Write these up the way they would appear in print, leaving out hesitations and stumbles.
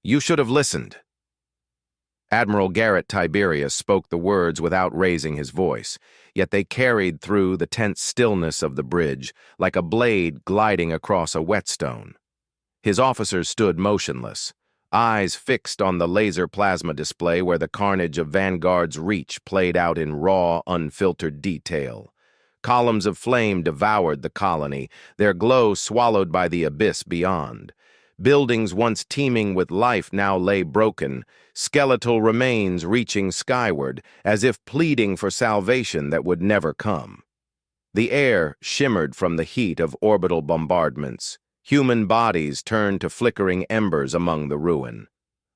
You should have listened. Admiral Garrett Tiberius spoke the words without raising his voice, yet they carried through the tense stillness of the bridge like a blade gliding across a whetstone. His officers stood motionless, eyes fixed on the laser plasma display where the carnage of Vanguard's reach played out in raw, unfiltered detail. Columns of flame devoured the colony, their glow swallowed by the abyss beyond. Buildings once teeming with life now lay broken, skeletal remains reaching skyward, as if pleading for salvation that would never come. The air shimmered from the heat of orbital bombardments. Human bodies turned to flickering embers among the ruin.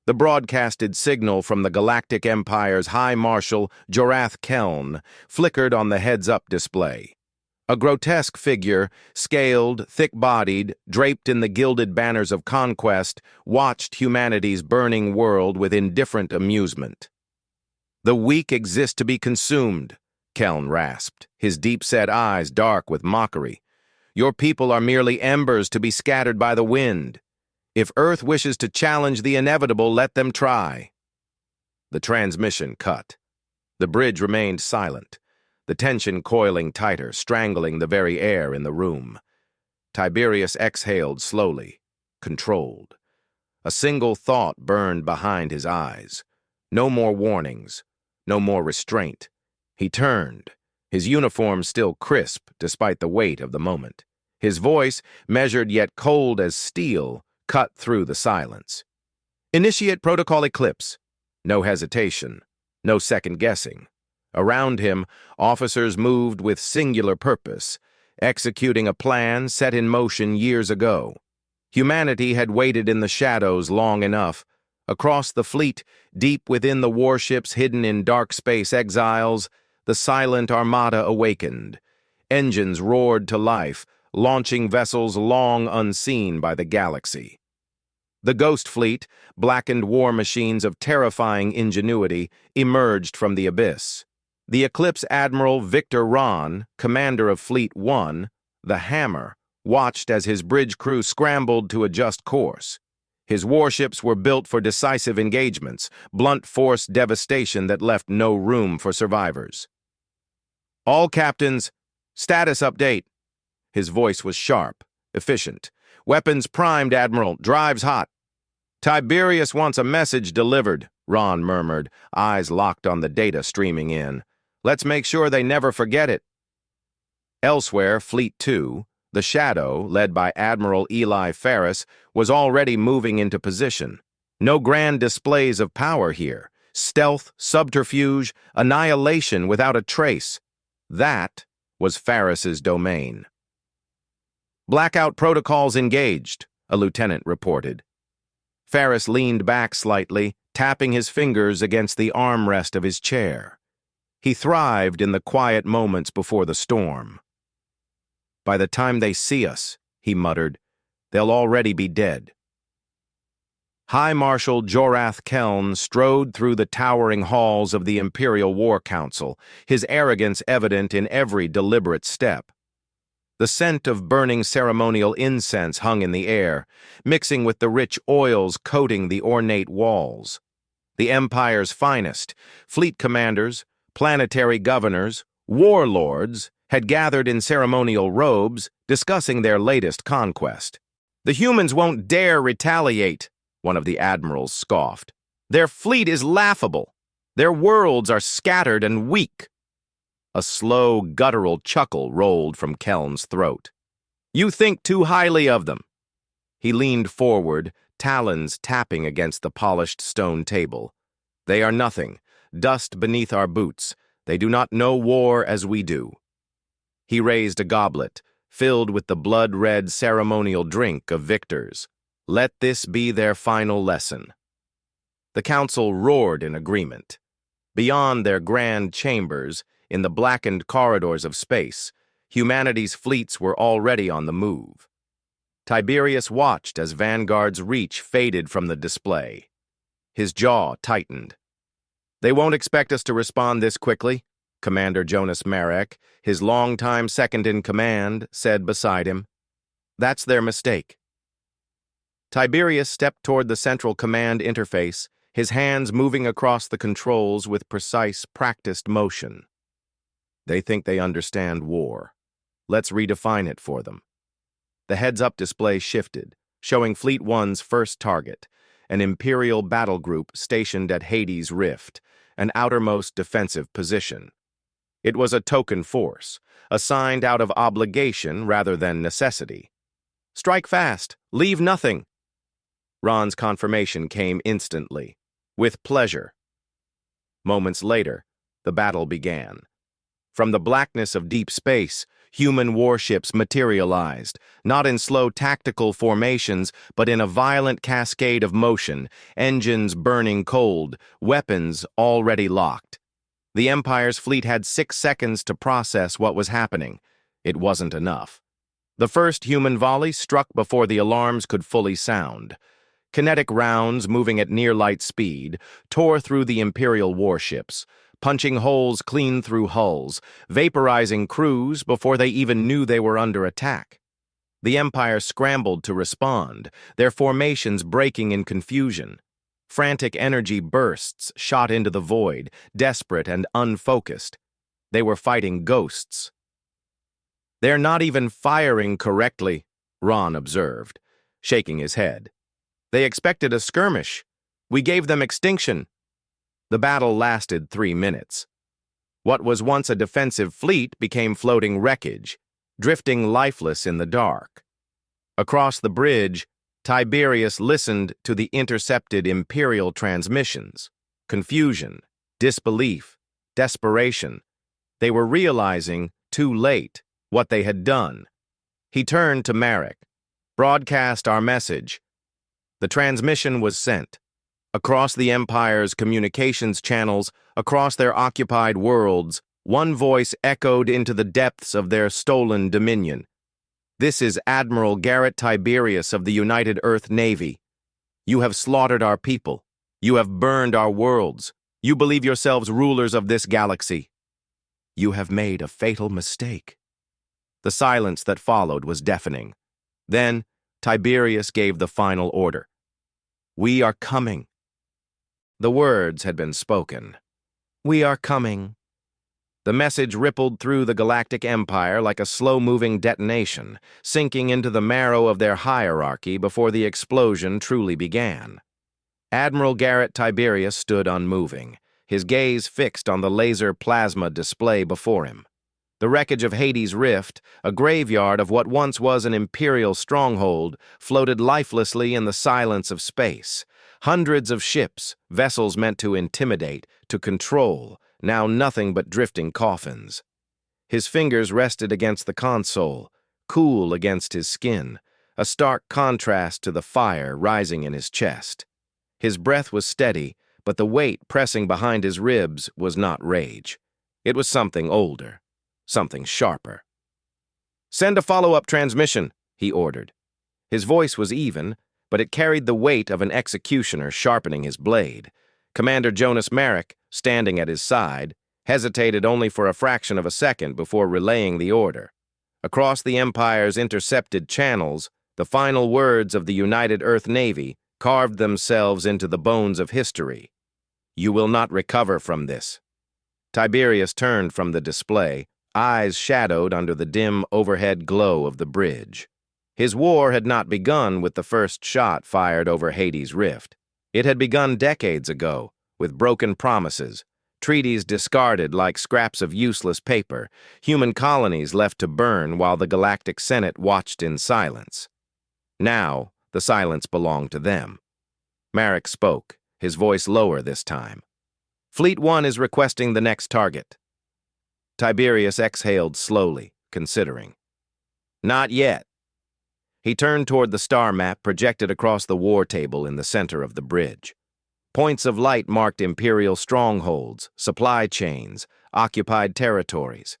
The broadcasted signal from the Galactic Empire's High Marshal Zovrath flickered on the heads-up display. A grotesque figure, scaled, thick-bodied, draped in the gilded banners of conquest, watched humanity's burning world with indifferent amusement. "The weak exist to be consumed," Keln rasped, his deep-set eyes dark with mockery. "Your people are merely embers to be scattered by the wind. If Earth wishes to challenge the inevitable, let them try." The transmission cut. The bridge remained silent, the tension coiling tighter, strangling the very air in the room. Tiberius exhaled slowly, controlled. A single thought burned behind his eyes. No more warnings, no more restraint. He turned, his uniform still crisp despite the weight of the moment. His voice, measured yet cold as steel, cut through the silence. "Initiate protocol eclipse." No hesitation, no second-guessing. Around him, officers moved with singular purpose, executing a plan set in motion years ago. Humanity had waited in the shadows long enough. Across the fleet, deep within the warships hidden in dark space exiles, the silent armada awakened. Engines roared to life, launching vessels long unseen by the galaxy. The Ghost Fleet, blackened war machines of terrifying ingenuity, emerged from the abyss. The Eclipse Admiral Victor Rahn, commander of Fleet 1, the Hammer, watched as his bridge crew scrambled to adjust course. His warships were built for decisive engagements, blunt force devastation that left no room for survivors. "All captains, status update." His voice was sharp, efficient. "Weapons primed, Admiral. Drives hot." "Tiberius wants a message delivered," Ron murmured, eyes locked on the data streaming in. "Let's make sure they never forget it." Elsewhere, Fleet 2, the Shadow, led by Admiral Eli Ferris, was already moving into position. No grand displays of power here. Stealth, subterfuge, annihilation without a trace. That was Ferris's domain. "Blackout protocols engaged," a lieutenant reported. Ferris leaned back slightly, tapping his fingers against the armrest of his chair. He thrived in the quiet moments before the storm. "By the time they see us," he muttered, "they'll already be dead." High Marshal Zovrath strode through the towering halls of the Imperial War Council, his arrogance evident in every deliberate step. The scent of burning ceremonial incense hung in the air, mixing with the rich oils coating the ornate walls. The Empire's finest, fleet commanders, planetary governors, warlords, had gathered in ceremonial robes, discussing their latest conquest. "The humans won't dare retaliate," one of the admirals scoffed. "Their fleet is laughable. Their worlds are scattered and weak." A slow, guttural chuckle rolled from Keln's throat. "You think too highly of them." He leaned forward, talons tapping against the polished stone table. "They are nothing, dust beneath our boots. They do not know war as we do." He raised a goblet, filled with the blood-red ceremonial drink of victors. Let this be their final lesson. The council roared in agreement. Beyond their grand chambers, in the blackened corridors of space, humanity's fleets were already on the move. Tiberius watched as Vanguard's reach faded from the display. His jaw tightened. "They won't expect us to respond this quickly," Commander Jonas Marek, his longtime second-in-command, said beside him. "That's their mistake." Tiberius stepped toward the central command interface, his hands moving across the controls with precise, practiced motion. They think they understand war. Let's redefine it for them. The heads-up display shifted, showing Fleet One's first target, an Imperial battle group stationed at Hades Rift, an outermost defensive position. It was a token force, assigned out of obligation rather than necessity. "Strike fast! Leave nothing!" Ron's confirmation came instantly. "With pleasure." Moments later, the battle began. From the blackness of deep space, human warships materialized, not in slow tactical formations, but in a violent cascade of motion, engines burning cold, weapons already locked. The Empire's fleet had 6 seconds to process what was happening. It wasn't enough. The first human volley struck before the alarms could fully sound. Kinetic rounds, moving at near-light speed, tore through the Imperial warships, punching holes clean through hulls, vaporizing crews before they even knew they were under attack. The Empire scrambled to respond, their formations breaking in confusion. Frantic energy bursts shot into the void, desperate and unfocused. They were fighting ghosts. "They're not even firing correctly," Ron observed, shaking his head. "They expected a skirmish. We gave them extinction." The battle lasted 3 minutes. What was once a defensive fleet became floating wreckage, drifting lifeless in the dark. Across the bridge, Tiberius listened to the intercepted Imperial transmissions. Confusion, disbelief, desperation. They were realizing, too late, what they had done. He turned to Marek. "Broadcast our message." The transmission was sent. Across the Empire's communications channels, across their occupied worlds, one voice echoed into the depths of their stolen dominion. "This is Admiral Garrett Tiberius of the United Earth Navy. You have slaughtered our people. You have burned our worlds. You believe yourselves rulers of this galaxy. You have made a fatal mistake." The silence that followed was deafening. Then, Tiberius gave the final order. "We are coming." The words had been spoken. "We are coming." The message rippled through the Galactic Empire like a slow-moving detonation, sinking into the marrow of their hierarchy before the explosion truly began. Admiral Garrett Tiberius stood unmoving, his gaze fixed on the laser plasma display before him. The wreckage of Hades Rift, a graveyard of what once was an Imperial stronghold, floated lifelessly in the silence of space. Hundreds of ships, vessels meant to intimidate, to control, now nothing but drifting coffins. His fingers rested against the console, cool against his skin, a stark contrast to the fire rising in his chest. His breath was steady, but the weight pressing behind his ribs was not rage. It was something older, something sharper. "Send a follow-up transmission," he ordered. His voice was even, but it carried the weight of an executioner sharpening his blade. Commander Jonas Marek, standing at his side, hesitated only for a fraction of a second before relaying the order. Across the Empire's intercepted channels, the final words of the United Earth Navy carved themselves into the bones of history. "You will not recover from this." Tiberius turned from the display, eyes shadowed under the dim overhead glow of the bridge. His war had not begun with the first shot fired over Hades Rift. It had begun decades ago, with broken promises, treaties discarded like scraps of useless paper, human colonies left to burn while the Galactic Senate watched in silence. Now, the silence belonged to them. Marek spoke, his voice lower this time. "Fleet One is requesting the next target." Tiberius exhaled slowly, considering. "Not yet." He turned toward the star map projected across the war table in the center of the bridge. Points of light marked Imperial strongholds, supply chains, occupied territories.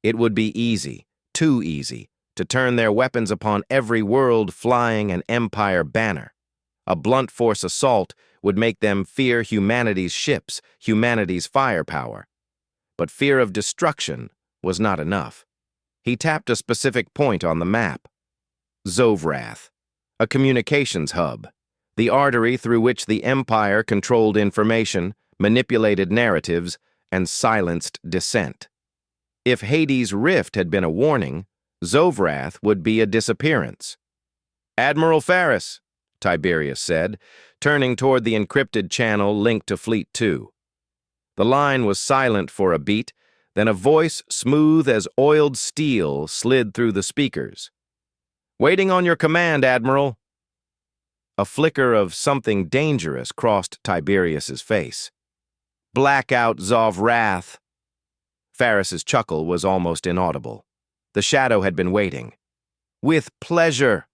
It would be easy, too easy, to turn their weapons upon every world flying an Empire banner. A blunt force assault would make them fear humanity's ships, humanity's firepower. But fear of destruction was not enough. He tapped a specific point on the map. Zovrath, a communications hub, the artery through which the Empire controlled information, manipulated narratives, and silenced dissent. If Hades' rift had been a warning, Zovrath would be a disappearance. "Admiral Ferris," Tiberius said, turning toward the encrypted channel linked to Fleet 2. The line was silent for a beat, then a voice smooth as oiled steel slid through the speakers. "Waiting on your command, Admiral." A flicker of something dangerous crossed Tiberius's face. "Blackout, Zovrath." Ferris's chuckle was almost inaudible. The shadow had been waiting. "With pleasure."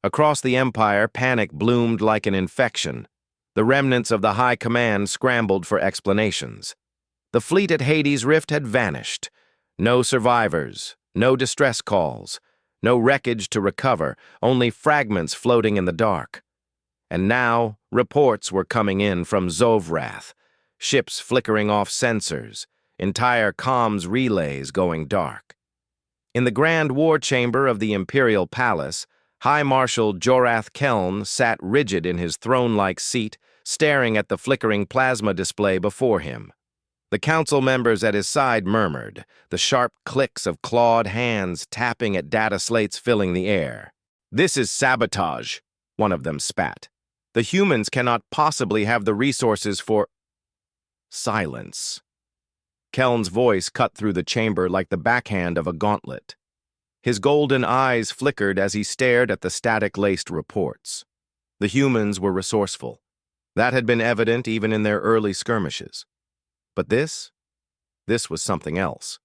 Across the Empire, panic bloomed like an infection. The remnants of the High Command scrambled for explanations. The fleet at Hades' Rift had vanished. No survivors, no distress calls, no wreckage to recover, only fragments floating in the dark. And now, reports were coming in from Zovrath, ships flickering off sensors, entire comms relays going dark. In the grand war chamber of the Imperial Palace, High Marshal Jorath Keln sat rigid in his throne-like seat, staring at the flickering plasma display before him. The council members at his side murmured, the sharp clicks of clawed hands tapping at data slates filling the air. "This is sabotage," one of them spat. "The humans cannot possibly have the resources for—" Silence. Keln's voice cut through the chamber like the backhand of a gauntlet. His golden eyes flickered as he stared at the static-laced reports. The humans were resourceful. That had been evident even in their early skirmishes. But this was something else.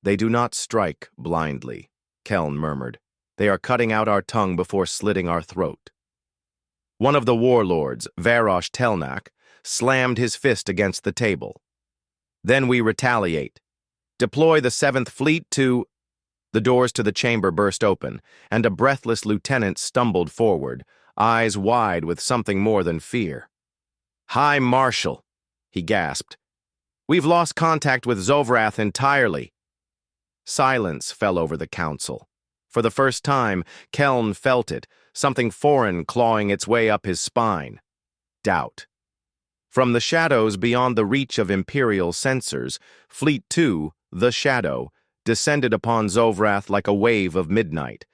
"They do not strike blindly," Keln murmured. "They are cutting out our tongue before slitting our throat." One of the warlords, Varosh Telnak, slammed his fist against the table. "Then we retaliate. Deploy the 7th Fleet to—" The doors to the chamber burst open, and a breathless lieutenant stumbled forward, eyes wide with something more than fear. "High Marshal," he gasped. "We've lost contact with Zovrath entirely." Silence fell over the council. For the first time, Keln felt it, something foreign clawing its way up his spine. Doubt. From the shadows beyond the reach of Imperial sensors, Fleet 2, the Shadow, descended upon Zovrath like a wave of midnight.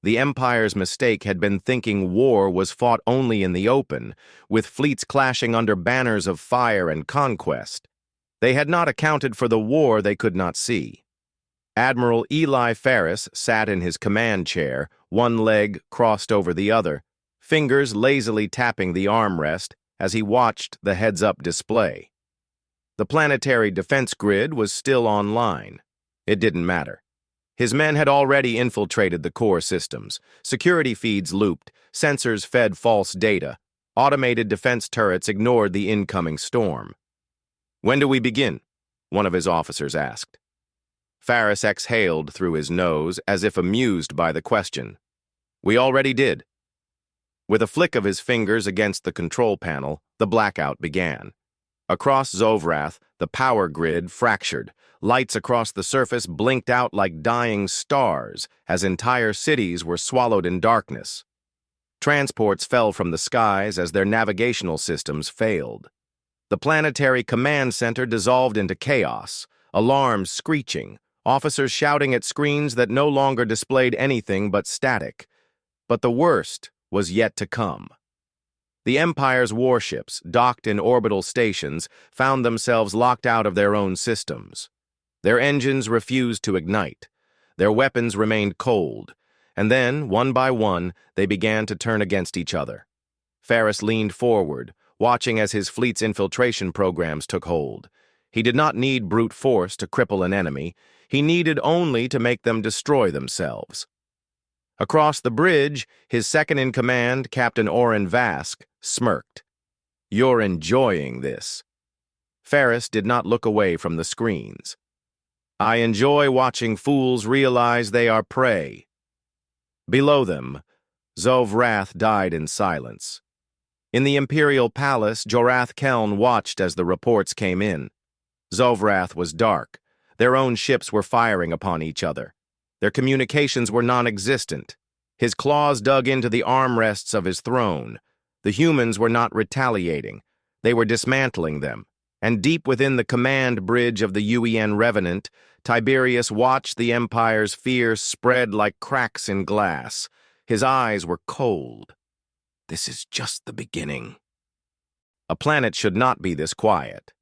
The Empire's mistake had been thinking war was fought only in the open, with fleets clashing under banners of fire and conquest. They had not accounted for the war they could not see. Admiral Eli Ferris sat in his command chair, one leg crossed over the other, fingers lazily tapping the armrest as he watched the heads-up display. The planetary defense grid was still online. It didn't matter. His men had already infiltrated the core systems. Security feeds looped, sensors fed false data. Automated defense turrets ignored the incoming storm. "When do we begin?" one of his officers asked. Ferris exhaled through his nose as if amused by the question. "We already did." With a flick of his fingers against the control panel, the blackout began. Across Zovrath, the power grid fractured. Lights across the surface blinked out like dying stars as entire cities were swallowed in darkness. Transports fell from the skies as their navigational systems failed. The planetary command center dissolved into chaos, alarms screeching, officers shouting at screens that no longer displayed anything but static. But the worst was yet to come. The Empire's warships, docked in orbital stations, found themselves locked out of their own systems. Their engines refused to ignite. Their weapons remained cold. And then, one by one, they began to turn against each other. Ferris leaned forward, watching as his fleet's infiltration programs took hold. He did not need brute force to cripple an enemy. He needed only to make them destroy themselves. Across the bridge, his second-in-command, Captain Oren Vask, smirked. "You're enjoying this." Ferris did not look away from the screens. "I enjoy watching fools realize they are prey." Below them, Zovrath died in silence. In the Imperial Palace, Jorath Keln watched as the reports came in. Zovrath was dark. Their own ships were firing upon each other. Their communications were non-existent. His claws dug into the armrests of his throne. The humans were not retaliating. They were dismantling them. And deep within the command bridge of the UEN Revenant, Tiberius watched the Empire's fear spread like cracks in glass. His eyes were cold. This is just the beginning. A planet should not be this quiet.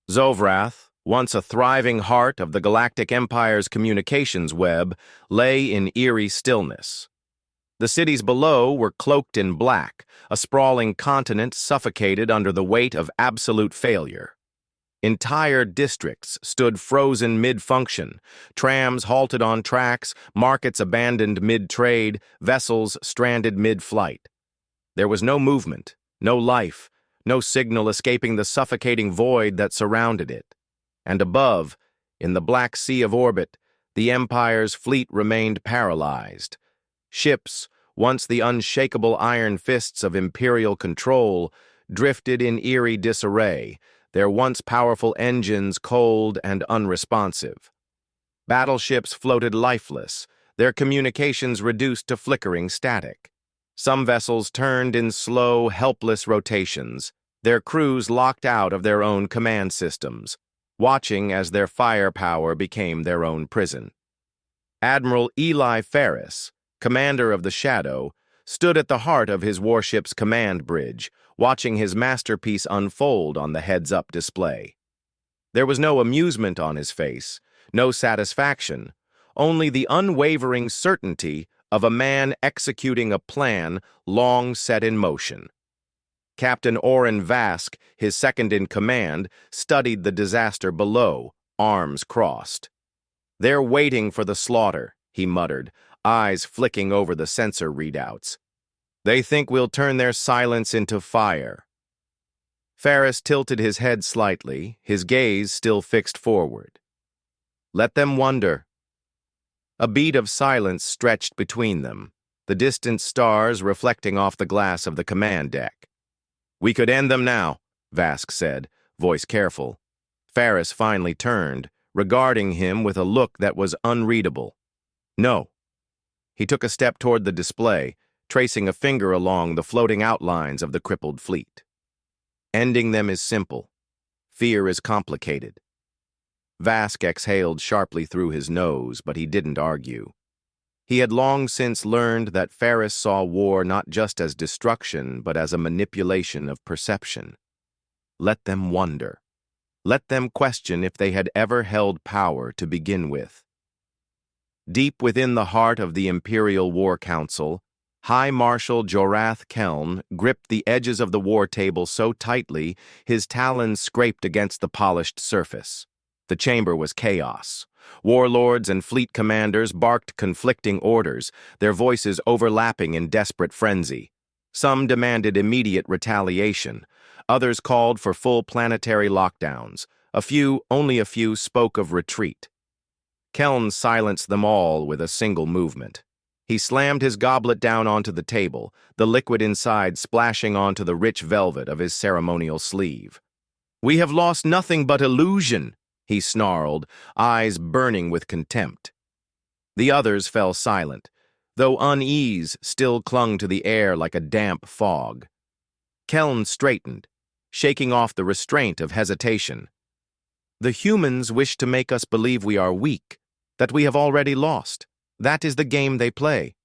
Zovrath, once a thriving heart of the Galactic Empire's communications web, lay in eerie stillness. The cities below were cloaked in black, a sprawling continent suffocated under the weight of absolute failure. Entire districts stood frozen mid-function, trams halted on tracks, markets abandoned mid-trade, vessels stranded mid-flight. There was no movement, no life, no signal escaping the suffocating void that surrounded it. And above, in the black sea of orbit, the Empire's fleet remained paralyzed. Ships, once the unshakable iron fists of imperial control, drifted in eerie disarray, their once powerful engines cold and unresponsive. Battleships floated lifeless, their communications reduced to flickering static. Some vessels turned in slow, helpless rotations, their crews locked out of their own command systems, watching as their firepower became their own prison. Admiral Eli Ferris, commander of the Shadow, stood at the heart of his warship's command bridge, watching his masterpiece unfold on the heads-up display. There was no amusement on his face, no satisfaction, only the unwavering certainty of a man executing a plan long set in motion. Captain Orrin Vask, his second-in-command, studied the disaster below, arms crossed. "They're waiting for the slaughter," he muttered, eyes flicking over the sensor readouts. "They think we'll turn their silence into fire." Ferris tilted his head slightly, his gaze still fixed forward. "Let them wonder." A beat of silence stretched between them, the distant stars reflecting off the glass of the command deck. "We could end them now," Vask said, voice careful. Ferris finally turned, regarding him with a look that was unreadable. "No." He took a step toward the display, tracing a finger along the floating outlines of the crippled fleet. "Ending them is simple. Fear is complicated." Vask exhaled sharply through his nose, but he didn't argue. He had long since learned that Ferris saw war not just as destruction, but as a manipulation of perception. Let them wonder. Let them question if they had ever held power to begin with. Deep within the heart of the Imperial War Council, High Marshal Jorath Keln gripped the edges of the war table so tightly his talons scraped against the polished surface. The chamber was chaos. Warlords and fleet commanders barked conflicting orders, their voices overlapping in desperate frenzy. Some demanded immediate retaliation. Others called for full planetary lockdowns. Only a few spoke of retreat. Keln silenced them all with a single movement. He slammed his goblet down onto the table, the liquid inside splashing onto the rich velvet of his ceremonial sleeve. "We have lost nothing but illusion," he snarled, eyes burning with contempt. The others fell silent, though unease still clung to the air like a damp fog. Keln straightened, shaking off the restraint of hesitation. "The humans wish to make us believe we are weak, that we have already lost. That is the game they play."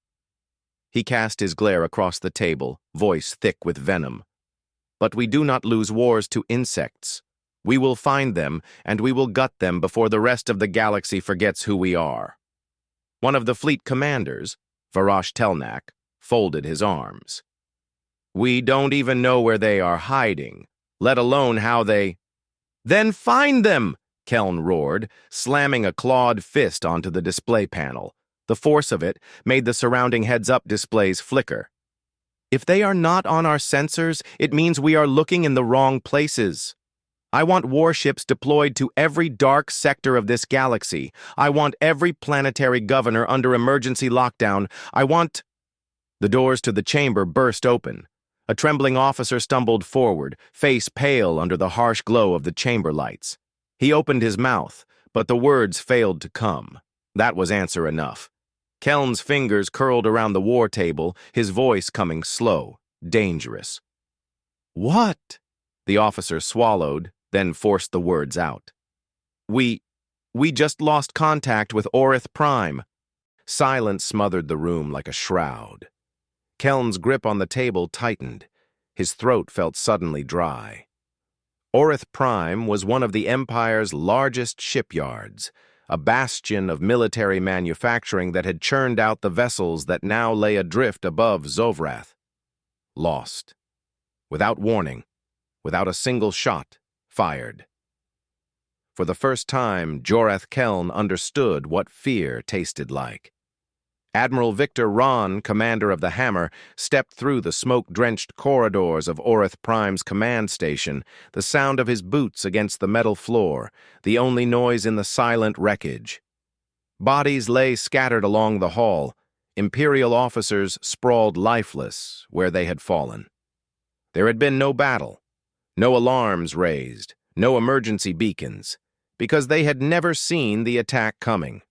He cast his glare across the table, voice thick with venom. "But we do not lose wars to insects. We will find them, and we will gut them before the rest of the galaxy forgets who we are." One of the fleet commanders, Varash Telnak, folded his arms. "We don't even know where they are hiding, let alone how they—" "Then find them!" Keln roared, slamming a clawed fist onto the display panel. The force of it made the surrounding heads-up displays flicker. "If they are not on our sensors, it means we are looking in the wrong places. I want warships deployed to every dark sector of this galaxy. I want every planetary governor under emergency lockdown. I want—" The doors to the chamber burst open. A trembling officer stumbled forward, face pale under the harsh glow of the chamber lights. He opened his mouth, but the words failed to come. That was answer enough. Keln's fingers curled around the war table, his voice coming slow, dangerous. "What?" The officer swallowed, then forced the words out. We just lost contact with Orth Prime." Silence smothered the room like a shroud. Keln's grip on the table tightened. His throat felt suddenly dry. Orth Prime was one of the Empire's largest shipyards, a bastion of military manufacturing that had churned out the vessels that now lay adrift above Zovrath. Lost. Without warning, without a single shot fired. For the first time, Jorath Keln understood what fear tasted like. Admiral Victor Ron, commander of the Hammer, stepped through the smoke-drenched corridors of Orth Prime's command station, the sound of his boots against the metal floor, the only noise in the silent wreckage. Bodies lay scattered along the hall. Imperial officers sprawled lifeless where they had fallen. There had been no battle, no alarms raised, no emergency beacons, because they had never seen the attack coming.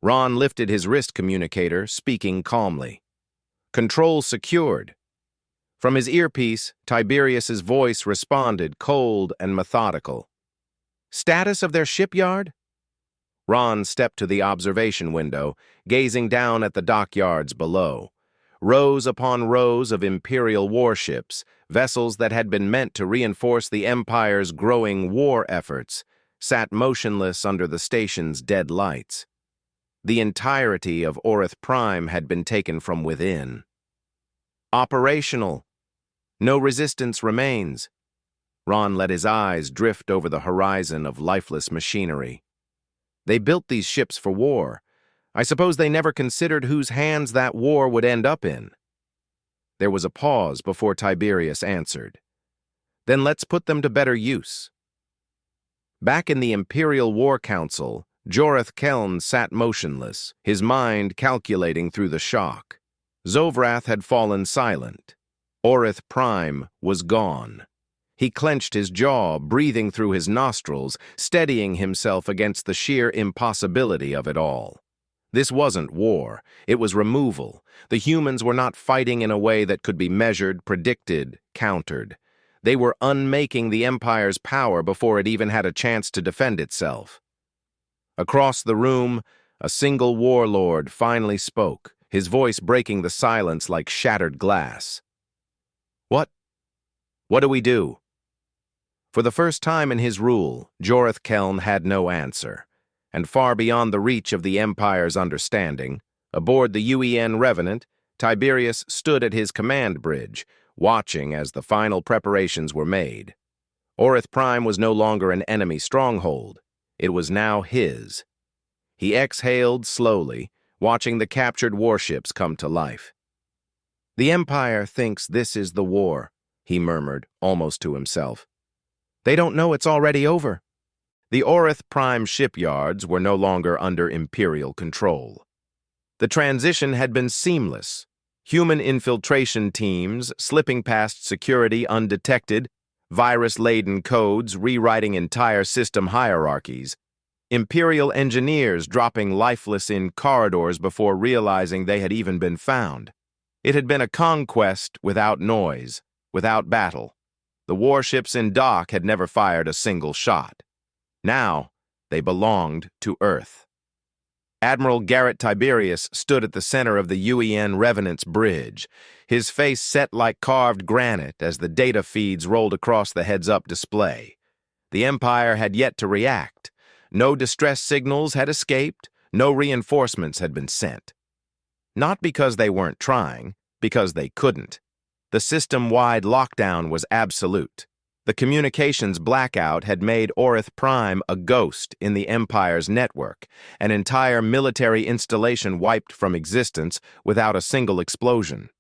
Ron lifted his wrist communicator, speaking calmly. Control secured. From his earpiece, Tiberius's voice responded, cold and methodical. Status of their shipyard? Ron stepped to the observation window, gazing down at the dockyards below. Rows upon rows of Imperial warships, vessels that had been meant to reinforce the Empire's growing war efforts, sat motionless under the station's dead lights. The entirety of Orth Prime had been taken from within. Operational. No resistance remains. Ron let his eyes drift over the horizon of lifeless machinery. They built these ships for war. I suppose they never considered whose hands that war would end up in. There was a pause before Tiberius answered. Then let's put them to better use. Back in the Imperial War Council, Jorath Keln sat motionless, his mind calculating through the shock. Zovrath had fallen silent. Orth Prime was gone. He clenched his jaw, breathing through his nostrils, steadying himself against the sheer impossibility of it all. This wasn't war. It was removal. The humans were not fighting in a way that could be measured, predicted, countered. They were unmaking the Empire's power before it even had a chance to defend itself. Across the room, a single warlord finally spoke, his voice breaking the silence like shattered glass. What do we do?" For the first time in his rule, Jorath Keln had no answer, and far beyond the reach of the Empire's understanding, aboard the UEN Revenant, Tiberius stood at his command bridge, watching as the final preparations were made. Orth Prime was no longer an enemy stronghold. It was now his. He exhaled slowly, watching the captured warships come to life. "The Empire thinks this is the war," he murmured, almost to himself. "They don't know it's already over." The Orth Prime shipyards were no longer under Imperial control. The transition had been seamless. Human infiltration teams slipping past security undetected, virus-laden codes rewriting entire system hierarchies, Imperial engineers dropping lifeless in corridors before realizing they had even been found. It had been a conquest without noise, without battle. The warships in dock had never fired a single shot. Now, they belonged to Earth. Admiral Garrett Tiberius stood at the center of the UEN Revenant's bridge, his face set like carved granite as the data feeds rolled across the heads-up display. The Empire had yet to react. No distress signals had escaped, no reinforcements had been sent. Not because they weren't trying, because they couldn't. The system-wide lockdown was absolute. The communications blackout had made Orth Prime a ghost in the Empire's network, an entire military installation wiped from existence without a single explosion.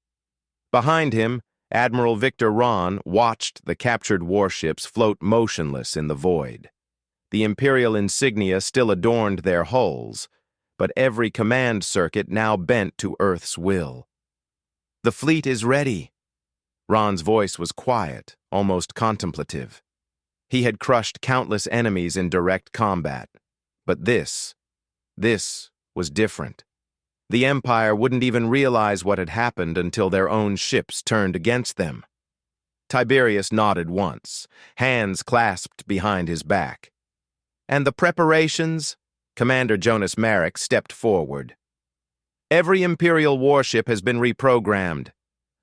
Behind him, Admiral Victor Ron watched the captured warships float motionless in the void. The Imperial insignia still adorned their hulls, but every command circuit now bent to Earth's will. "The fleet is ready." Ron's voice was quiet, almost contemplative. He had crushed countless enemies in direct combat. But this was different. The Empire wouldn't even realize what had happened until their own ships turned against them. Tiberius nodded once, hands clasped behind his back. And the preparations? Commander Jonas Marek stepped forward. Every Imperial warship has been reprogrammed.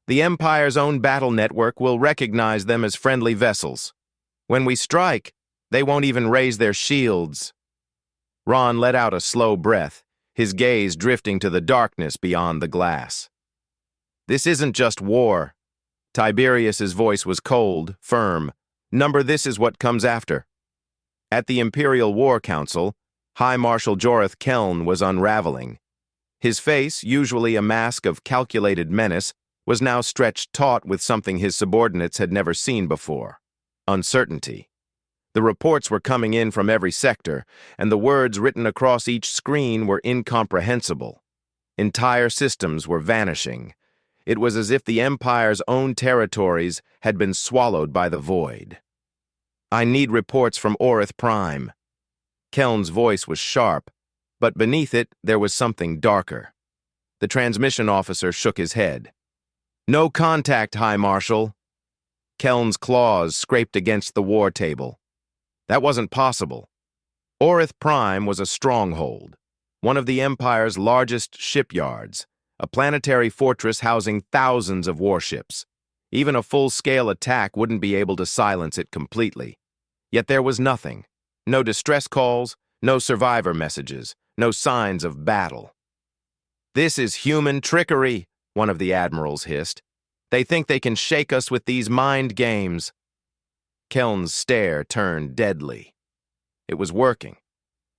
The Empire's own battle network will recognize them as friendly vessels. When we strike, they won't even raise their shields. Ron let out a slow breath, his gaze drifting to the darkness beyond the glass. This isn't just war. Tiberius's voice was cold, firm. This is what comes after. At the Imperial War Council, High Marshal Joreth Keln was unraveling. His face, usually a mask of calculated menace, was now stretched taut with something his subordinates had never seen before: uncertainty. The reports were coming in from every sector, and the words written across each screen were incomprehensible. Entire systems were vanishing. It was as if the Empire's own territories had been swallowed by the void. I need reports from Orth Prime. Keln's voice was sharp, but beneath it there was something darker. The transmission officer shook his head. No contact, High Marshal. Keln's claws scraped against the war table. That wasn't possible. Orth Prime was a stronghold, one of the Empire's largest shipyards, a planetary fortress housing thousands of warships. Even a full-scale attack wouldn't be able to silence it completely. Yet there was nothing. No distress calls, no survivor messages, no signs of battle. This is human trickery, one of the admirals hissed. They think they can shake us with these mind games. Keln's stare turned deadly. It was working.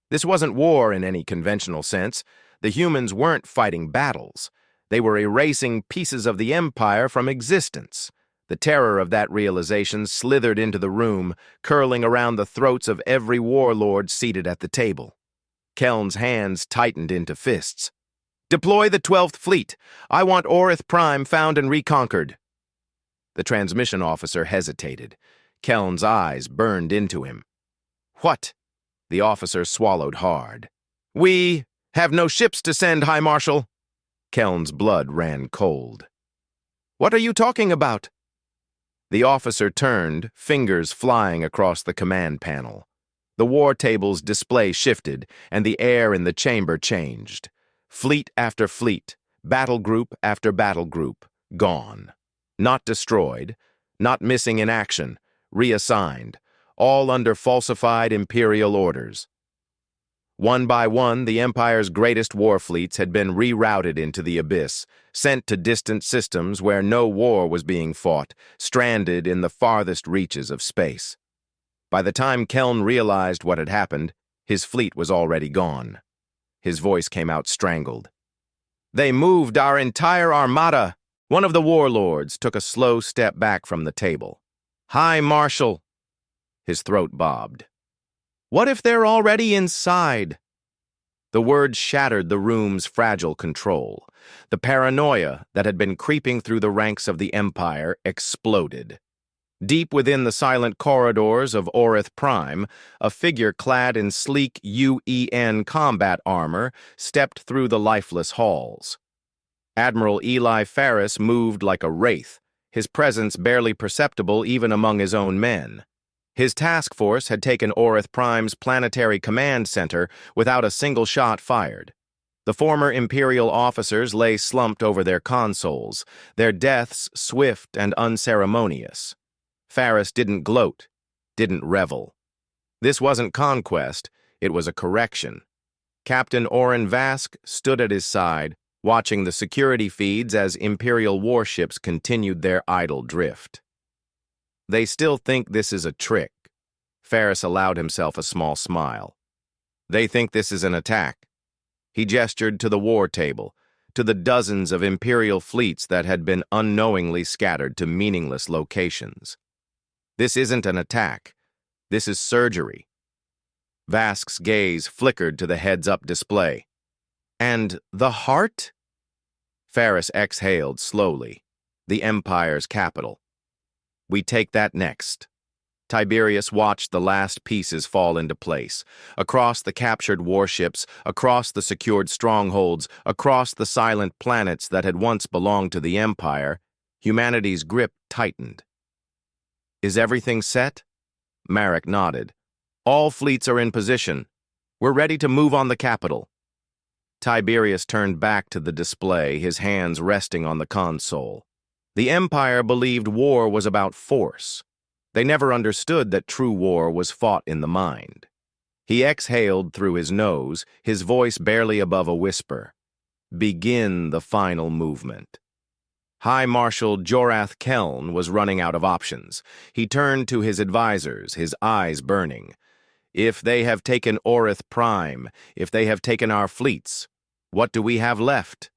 This wasn't war in any conventional sense. The humans weren't fighting battles. They were erasing pieces of the Empire from existence. The terror of that realization slithered into the room, curling around the throats of every warlord seated at the table. Keln's hands tightened into fists. Deploy the 12th Fleet. I want Orth Prime found and reconquered. The transmission officer hesitated. Keln's eyes burned into him. What? The officer swallowed hard. We have no ships to send, High Marshal. Keln's blood ran cold. What are you talking about? The officer turned, fingers flying across the command panel. The war table's display shifted, and the air in the chamber changed. Fleet after fleet, battle group after battle group, gone. Not destroyed, not missing in action, reassigned, all under falsified Imperial orders. One by one, the Empire's greatest war fleets had been rerouted into the abyss, sent to distant systems where no war was being fought, stranded in the farthest reaches of space. By the time Keln realized what had happened, his fleet was already gone. His voice came out strangled. They moved our entire armada. One of the warlords took a slow step back from the table. High Marshal. His throat bobbed. What if they're already inside? The words shattered the room's fragile control. The paranoia that had been creeping through the ranks of the Empire exploded. Deep within the silent corridors of Orth Prime, a figure clad in sleek UN combat armor stepped through the lifeless halls. Admiral Eli Ferris moved like a wraith, his presence barely perceptible even among his own men. His task force had taken Orth Prime's planetary command center without a single shot fired. The former Imperial officers lay slumped over their consoles, their deaths swift and unceremonious. Ferris didn't gloat, didn't revel. This wasn't conquest, it was a correction. Captain Orrin Vask stood at his side, watching the security feeds as Imperial warships continued their idle drift. They still think this is a trick. Ferris allowed himself a small smile. They think this is an attack. He gestured to the war table, to the dozens of Imperial fleets that had been unknowingly scattered to meaningless locations. This isn't an attack. This is surgery. Vask's gaze flickered to the heads-up display. And the heart? Ferris exhaled slowly. The Empire's capital. We take that next. Tiberius watched the last pieces fall into place. Across the captured warships, across the secured strongholds, across the silent planets that had once belonged to the Empire, humanity's grip tightened. "Is everything set?" Marek nodded. "All fleets are in position. We're ready to move on the capital." Tiberius turned back to the display, his hands resting on the console. The Empire believed war was about force. They never understood that true war was fought in the mind. He exhaled through his nose, his voice barely above a whisper. "Begin the final movement." High Marshal Zovrath was running out of options. He turned to his advisors, his eyes burning. "If they have taken Orth Prime, if they have taken our fleets, what do we have left?"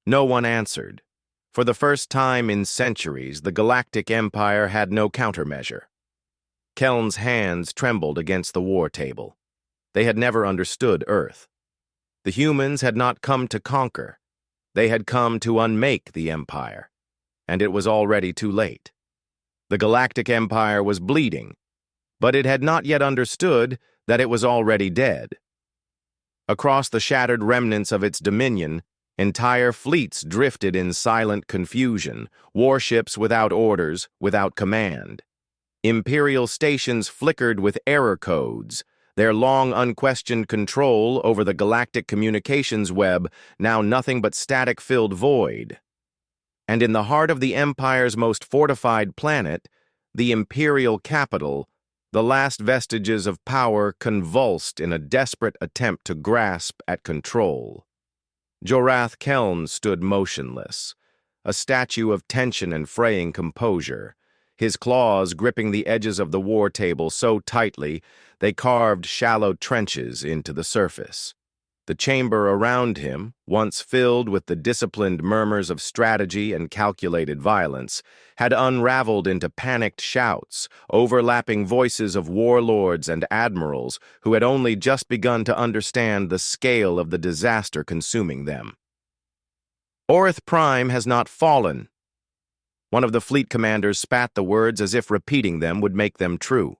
No one answered. For the first time in centuries, the Galactic Empire had no countermeasure. Keln's hands trembled against the war table. They had never understood Earth. The humans had not come to conquer. They had come to unmake the Empire. And it was already too late. The Galactic Empire was bleeding, but it had not yet understood that it was already dead. Across the shattered remnants of its dominion, entire fleets drifted in silent confusion, warships without orders, without command. Imperial stations flickered with error codes, their long unquestioned control over the galactic communications web now nothing but static-filled void. And in the heart of the Empire's most fortified planet, the Imperial capital, the last vestiges of power convulsed in a desperate attempt to grasp at control. Zovrath stood motionless, a statue of tension and fraying composure, his claws gripping the edges of the war table so tightly they carved shallow trenches into the surface. The chamber around him, once filled with the disciplined murmurs of strategy and calculated violence, had unraveled into panicked shouts, overlapping voices of warlords and admirals who had only just begun to understand the scale of the disaster consuming them. "Orth Prime has not fallen." One of the fleet commanders spat the words as if repeating them would make them true.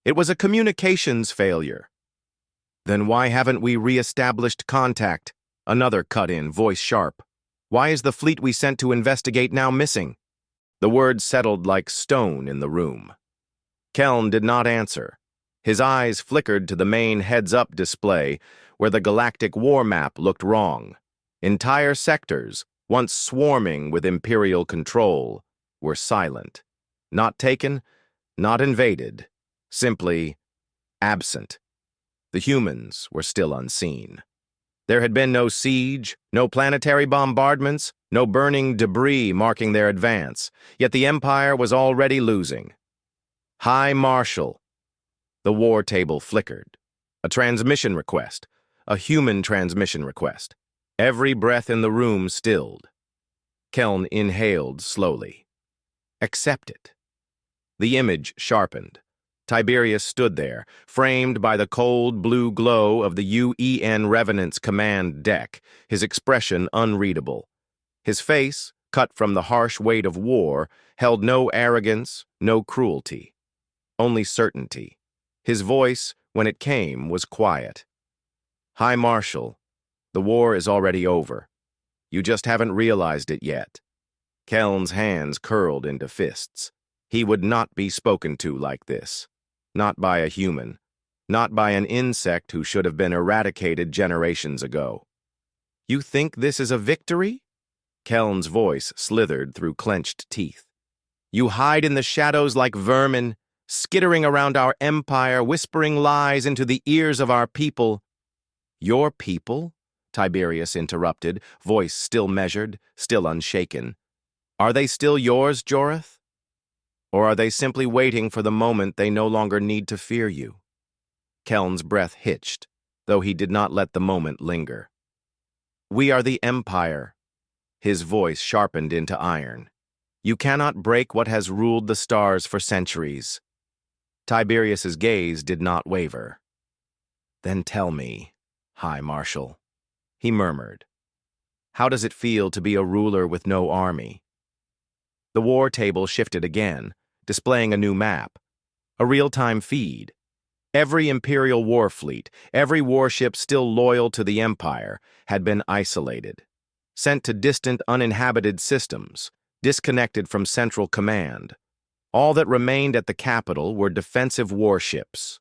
"It was a communications failure." "Then why haven't we re-established contact?" Another cut in, voice sharp. "Why is the fleet we sent to investigate now missing?" The words settled like stone in the room. Keln did not answer. His eyes flickered to the main heads-up display where the galactic war map looked wrong. Entire sectors, once swarming with Imperial control, were silent. Not taken, not invaded, simply absent. The humans were still unseen. There had been no siege, no planetary bombardments, no burning debris marking their advance, yet the Empire was already losing. "High Marshal." The war table flickered. A transmission request, a human transmission request. Every breath in the room stilled. Keln inhaled slowly. "Accept it." The image sharpened. Tiberius stood there, framed by the cold blue glow of the UN Revenant's command deck, his expression unreadable. His face, cut from the harsh weight of war, held no arrogance, no cruelty. Only certainty. His voice, when it came, was quiet. "High Marshal, the war is already over. You just haven't realized it yet." Keln's hands curled into fists. He would not be spoken to like this. Not by a human. Not by an insect who should have been eradicated generations ago. "You think this is a victory?" Keln's voice slithered through clenched teeth. "You hide in the shadows like vermin, skittering around our empire, whispering lies into the ears of our people." "Your people?" Tiberius interrupted, voice still measured, still unshaken. "Are they still yours, Zovrath? Or are they simply waiting for the moment they no longer need to fear you?" Keln's breath hitched, though he did not let the moment linger. "We are the Empire." His voice sharpened into iron. "You cannot break what has ruled the stars for centuries." Tiberius's gaze did not waver. "Then tell me, High Marshal," he murmured, "how does it feel to be a ruler with no army?" The war table shifted again, displaying a new map, a real-time feed. Every Imperial war fleet, every warship still loyal to the Empire, had been isolated, sent to distant, uninhabited systems, disconnected from central command. All that remained at the capital were defensive warships.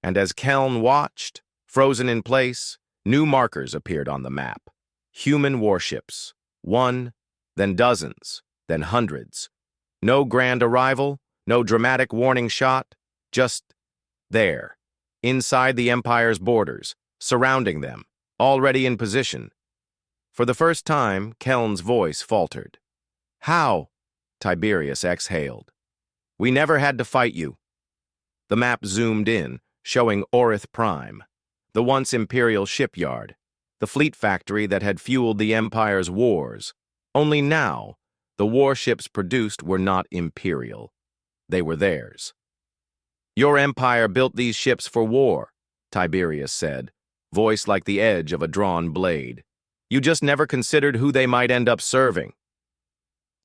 And as Keln watched, frozen in place, new markers appeared on the map. Human warships. One, then dozens, then hundreds. No grand arrival, no dramatic warning shot, just there, inside the Empire's borders, surrounding them, already in position. For the first time, Keln's voice faltered. "How?" Tiberius exhaled. "We never had to fight you." The map zoomed in, showing Orth Prime, the once Imperial shipyard, the fleet factory that had fueled the Empire's wars. Only now, the warships produced were not Imperial. They were theirs. "Your Empire built these ships for war," Tiberius said, voice like the edge of a drawn blade. "You just never considered who they might end up serving."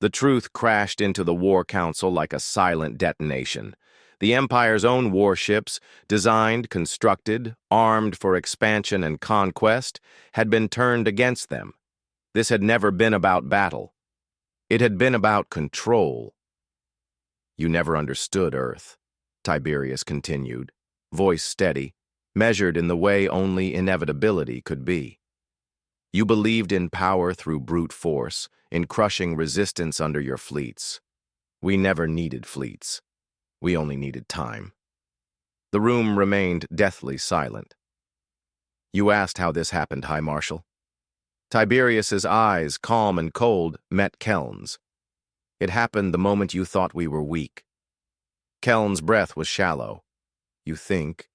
The truth crashed into the War Council like a silent detonation. The Empire's own warships, designed, constructed, armed for expansion and conquest, had been turned against them. This had never been about battle. It had been about control. "You never understood Earth," Tiberius continued, voice steady, measured in the way only inevitability could be. "You believed in power through brute force, in crushing resistance under your fleets. We never needed fleets. We only needed time." The room remained deathly silent. "You asked how this happened, High Marshal." Tiberius's eyes, calm and cold, met Keln's. "It happened the moment you thought we were weak." Keln's breath was shallow. You think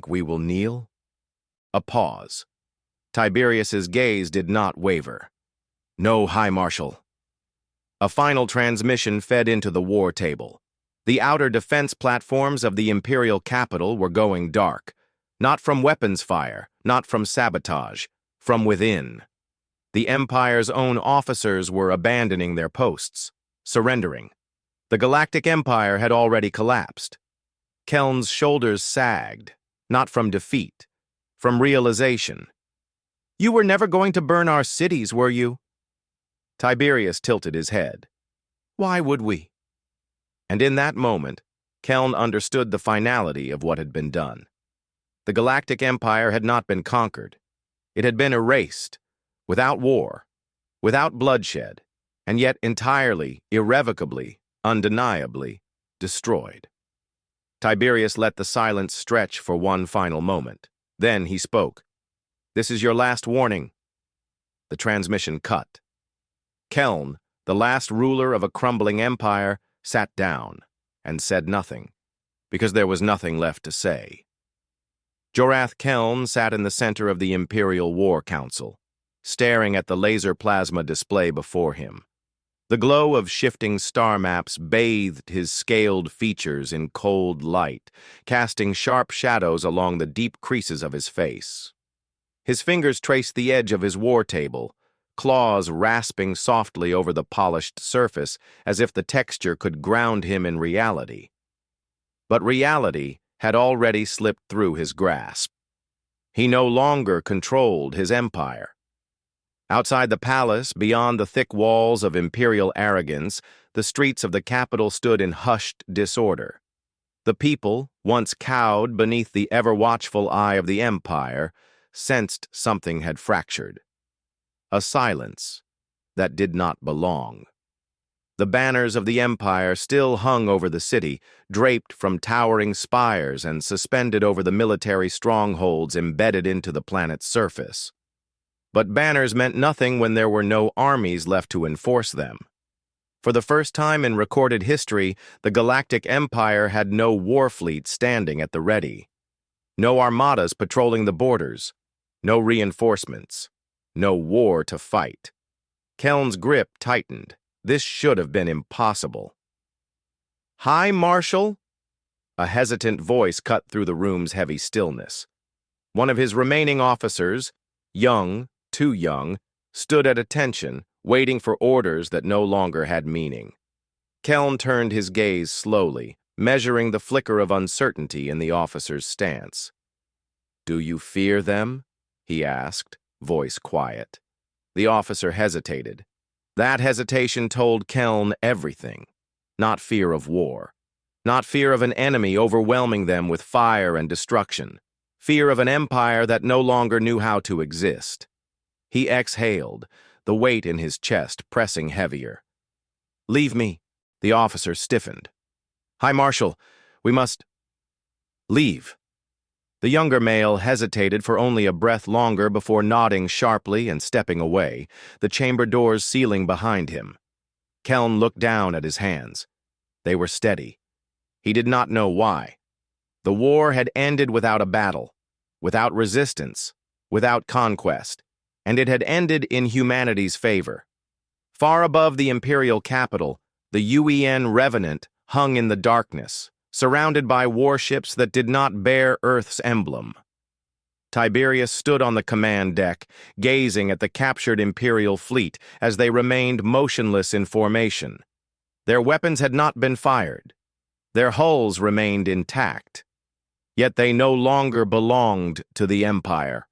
we will kneel?" A pause. Tiberius's gaze did not waver. "No, High Marshal." A final transmission fed into the war table. The outer defense platforms of the Imperial capital were going dark. Not from weapons fire, not from sabotage, from within. The Empire's own officers were abandoning their posts, surrendering. The Galactic Empire had already collapsed. Keln's shoulders sagged, not from defeat, from realization. "You were never going to burn our cities, were you?" Tiberius tilted his head. "Why would we?" And in that moment, Keln understood the finality of what had been done. The Galactic Empire had not been conquered. It had been erased, without war, without bloodshed, and yet entirely, irrevocably, undeniably destroyed. Tiberius let the silence stretch for one final moment. Then he spoke. "This is your last warning." The transmission cut. Keln, the last ruler of a crumbling empire, sat down and said nothing, because there was nothing left to say. Zovrath Keln sat in the center of the Imperial War Council, staring at the laser plasma display before him. The glow of shifting star maps bathed his scaled features in cold light, casting sharp shadows along the deep creases of his face. His fingers traced the edge of his war table, claws rasping softly over the polished surface as if the texture could ground him in reality. But reality had already slipped through his grasp. He no longer controlled his empire. Outside the palace, beyond the thick walls of imperial arrogance, the streets of the capital stood in hushed disorder. The people, once cowed beneath the ever-watchful eye of the empire, sensed something had fractured. A silence that did not belong. The banners of the empire still hung over the city, draped from towering spires and suspended over the military strongholds embedded into the planet's surface. But banners meant nothing when there were no armies left to enforce them. For the first time in recorded history, the Galactic Empire had no war fleet standing at the ready. No armadas patrolling the borders. No reinforcements. No war to fight. Keln's grip tightened. This should have been impossible. "High Marshal?" A hesitant voice cut through the room's heavy stillness. One of his remaining officers, young, too young, stood at attention, waiting for orders that no longer had meaning. Keln turned his gaze slowly, measuring the flicker of uncertainty in the officer's stance. "Do you fear them?" he asked, voice quiet. The officer hesitated. That hesitation told Keln everything. Not fear of war. Not fear of an enemy overwhelming them with fire and destruction. Fear of an empire that no longer knew how to exist. He exhaled, the weight in his chest pressing heavier. "Leave me." The officer stiffened. "High Marshal, we must—" "Leave." The younger male hesitated for only a breath longer before nodding sharply and stepping away, the chamber doors sealing behind him. Keln looked down at his hands. They were steady. He did not know why. The war had ended without a battle, without resistance, without conquest, and it had ended in humanity's favor. Far above the imperial capital, the UEN Revenant hung in the darkness, surrounded by warships that did not bear Earth's emblem. Tiberius stood on the command deck, gazing at the captured Imperial fleet as they remained motionless in formation. Their weapons had not been fired. Their hulls remained intact. Yet they no longer belonged to the Empire.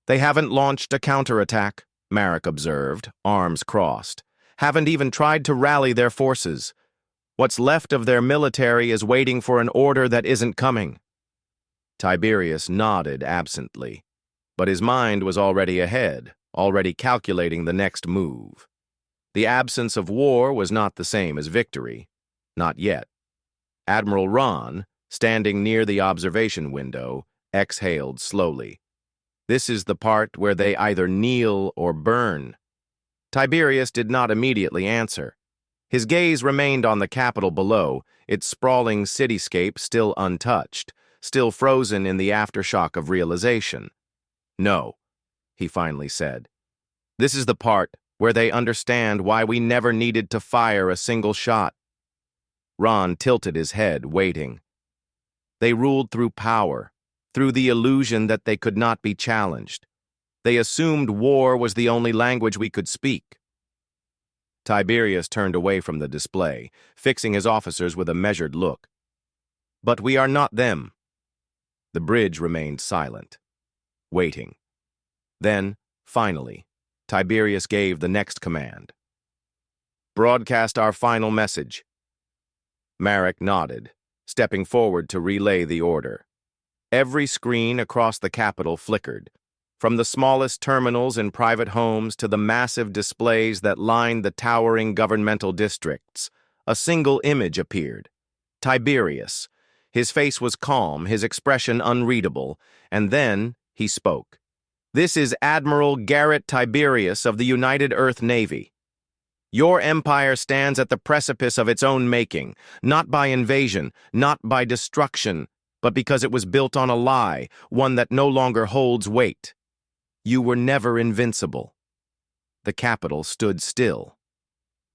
"They haven't launched a counterattack," Marek observed, arms crossed. "Haven't even tried to rally their forces. What's left of their military is waiting for an order that isn't coming." Tiberius nodded absently, but his mind was already ahead, already calculating the next move. The absence of war was not the same as victory. Not yet. Admiral Ron, standing near the observation window, exhaled slowly. "This is the part where they either kneel or burn." Tiberius did not immediately answer. His gaze remained on the capital below, its sprawling cityscape still untouched, still frozen in the aftershock of realization. "No," he finally said. "This is the part where they understand why we never needed to fire a single shot." Ron tilted his head, waiting. "They ruled through power, through the illusion that they could not be challenged. They assumed war was the only language we could speak." Tiberius turned away from the display, fixing his officers with a measured look. "But we are not them." The bridge remained silent, waiting. Then, finally, Tiberius gave the next command. "Broadcast our final message." Marek nodded, stepping forward to relay the order. Every screen across the capital flickered, from the smallest terminals in private homes to the massive displays that lined the towering governmental districts. A single image appeared. Tiberius. His face was calm, his expression unreadable, and then he spoke. "This is Admiral Garrett Tiberius of the United Earth Navy. Your empire stands at the precipice of its own making, not by invasion, not by destruction, but because it was built on a lie, one that no longer holds weight. You were never invincible." The capital stood still.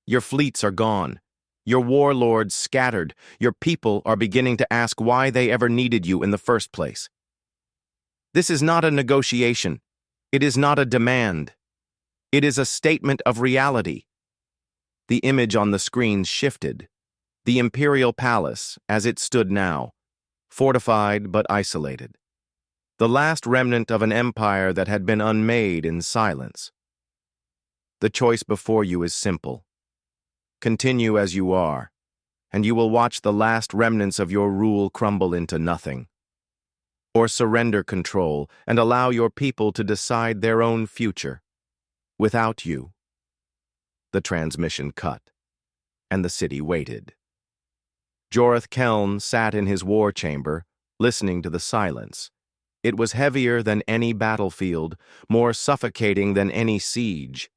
"Your fleets are gone. Your warlords scattered. Your people are beginning to ask why they ever needed you in the first place. This is not a negotiation. It is not a demand. It is a statement of reality." The image on the screens shifted. The imperial palace, as it stood now, fortified but isolated. The last remnant of an empire that had been unmade in silence. "The choice before you is simple. Continue as you are, and you will watch the last remnants of your rule crumble into nothing. Or surrender control and allow your people to decide their own future, without you." The transmission cut, and the city waited. Jorth Keln sat in his war chamber, listening to the silence. It was heavier than any battlefield, more suffocating than any siege.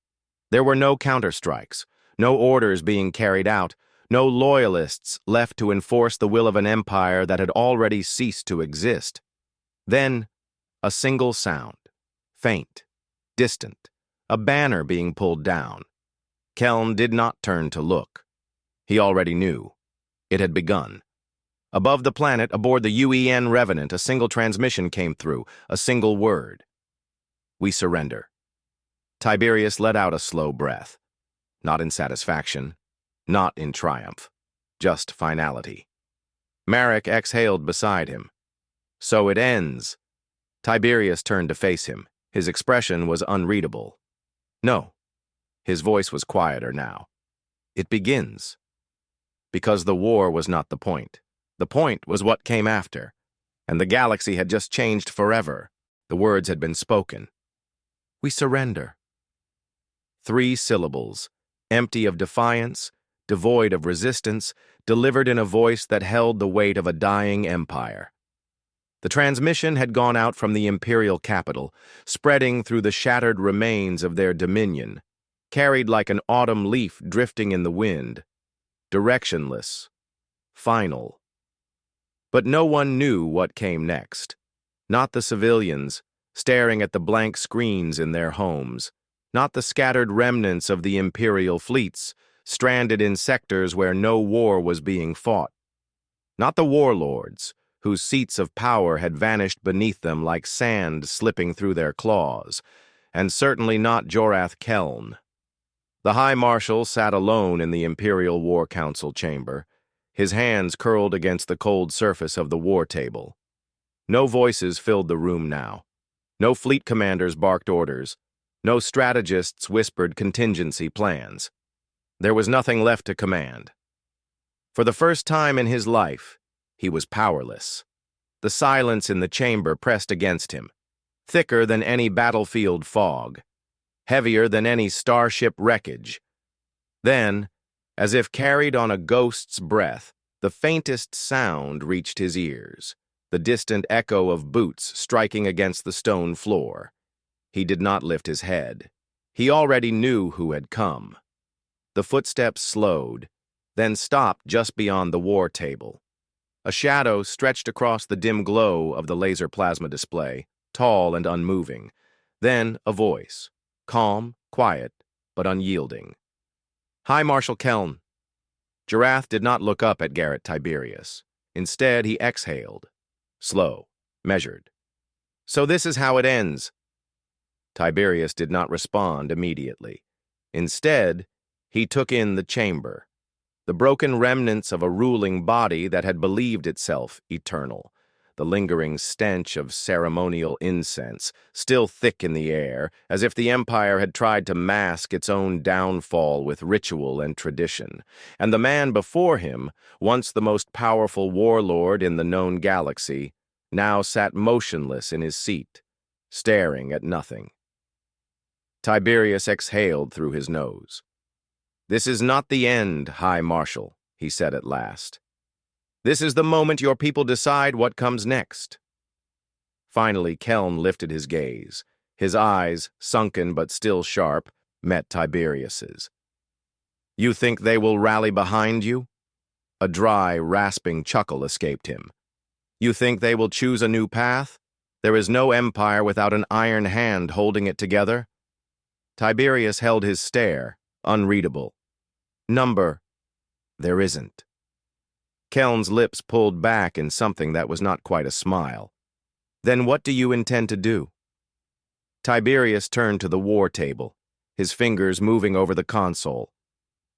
There were no counterstrikes, no orders being carried out, no loyalists left to enforce the will of an empire that had already ceased to exist. Then, a single sound, faint, distant, a banner being pulled down. Keln did not turn to look. He already knew. It had begun. Above the planet, aboard the UEN Revenant, a single transmission came through, a single word. "We surrender." Tiberius let out a slow breath. Not in satisfaction, not in triumph. just finality. Marek exhaled beside him. So it ends. Tiberius turned to face him. His expression was unreadable. No. His voice was quieter now. It begins. Because the war was not the point. The point was what came after. And the galaxy had just changed forever. The words had been spoken. We surrender. 3 syllables, empty of defiance, devoid of resistance, delivered in a voice that held the weight of a dying empire. The transmission had gone out from the imperial capital, spreading through the shattered remains of their dominion, carried like an autumn leaf drifting in the wind, directionless, final. But no one knew what came next. Not the civilians, staring at the blank screens in their homes, not the scattered remnants of the imperial fleets, stranded in sectors where no war was being fought. Not the warlords, whose seats of power had vanished beneath them like sand slipping through their claws, and certainly not Zovrath Keln. The High Marshal sat alone in the Imperial War Council chamber, his hands curled against the cold surface of the war table. No voices filled the room now. No fleet commanders barked orders. No strategists whispered contingency plans. There was nothing left to command. For the first time in his life, he was powerless. The silence in the chamber pressed against him, thicker than any battlefield fog, heavier than any starship wreckage. Then, as if carried on a ghost's breath, the faintest sound reached his ears, the distant echo of boots striking against the stone floor. He did not lift his head. He already knew who had come. The footsteps slowed, then stopped just beyond the war table. A shadow stretched across the dim glow of the laser plasma display, tall and unmoving. Then a voice, calm, quiet, but unyielding. High Marshal Keln. Zovrath did not look up at Garrett Tiberius. Instead, he exhaled. Slow, measured. So this is how it ends. Tiberius did not respond immediately. Instead, he took in the chamber, the broken remnants of a ruling body that had believed itself eternal, the lingering stench of ceremonial incense, still thick in the air, as if the Empire had tried to mask its own downfall with ritual and tradition. And the man before him, once the most powerful warlord in the known galaxy, now sat motionless in his seat, staring at nothing. Tiberius exhaled through his nose. This is not the end, High Marshal, he said at last. This is the moment your people decide what comes next. Finally, Keln lifted his gaze. His eyes, sunken but still sharp, met Tiberius's. You think they will rally behind you? A dry, rasping chuckle escaped him. You think they will choose a new path? There is no empire without an iron hand holding it together. Tiberius held his stare, unreadable. Number. There isn't. Keln's lips pulled back in something that was not quite a smile. Then what do you intend to do? Tiberius turned to the war table, his fingers moving over the console.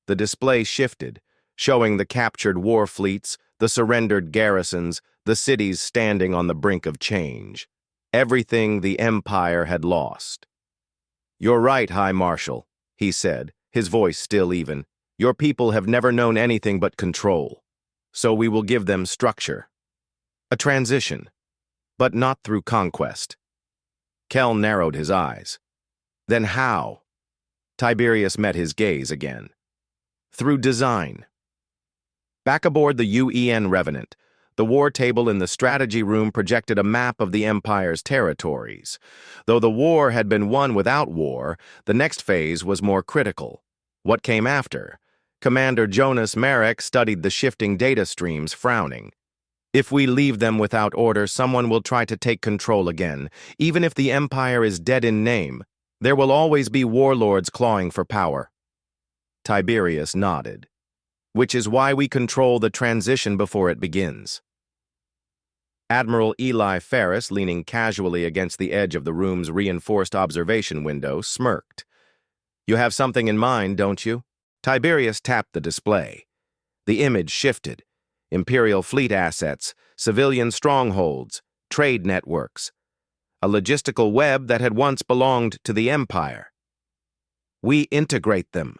The display shifted, showing the captured war fleets, the surrendered garrisons, the cities standing on the brink of change. Everything the Empire had lost. You're right, High Marshal, he said, his voice still even. Your people have never known anything but control. So we will give them structure. A transition, but not through conquest. Keln narrowed his eyes. Then how? Tiberius met his gaze again. Through design. Back aboard the UEN Revenant, the war table in the strategy room projected a map of the Empire's territories. Though the war had been won without war, the next phase was more critical. What came after? Commander Jonas Marek studied the shifting data streams, frowning. If we leave them without order, someone will try to take control again. Even if the Empire is dead in name, there will always be warlords clawing for power. Tiberius nodded. Which is why we control the transition before it begins. Admiral Eli Ferris, leaning casually against the edge of the room's reinforced observation window, smirked. You have something in mind, don't you? Tiberius tapped the display. The image shifted. Imperial fleet assets, civilian strongholds, trade networks. A logistical web that had once belonged to the Empire. We integrate them.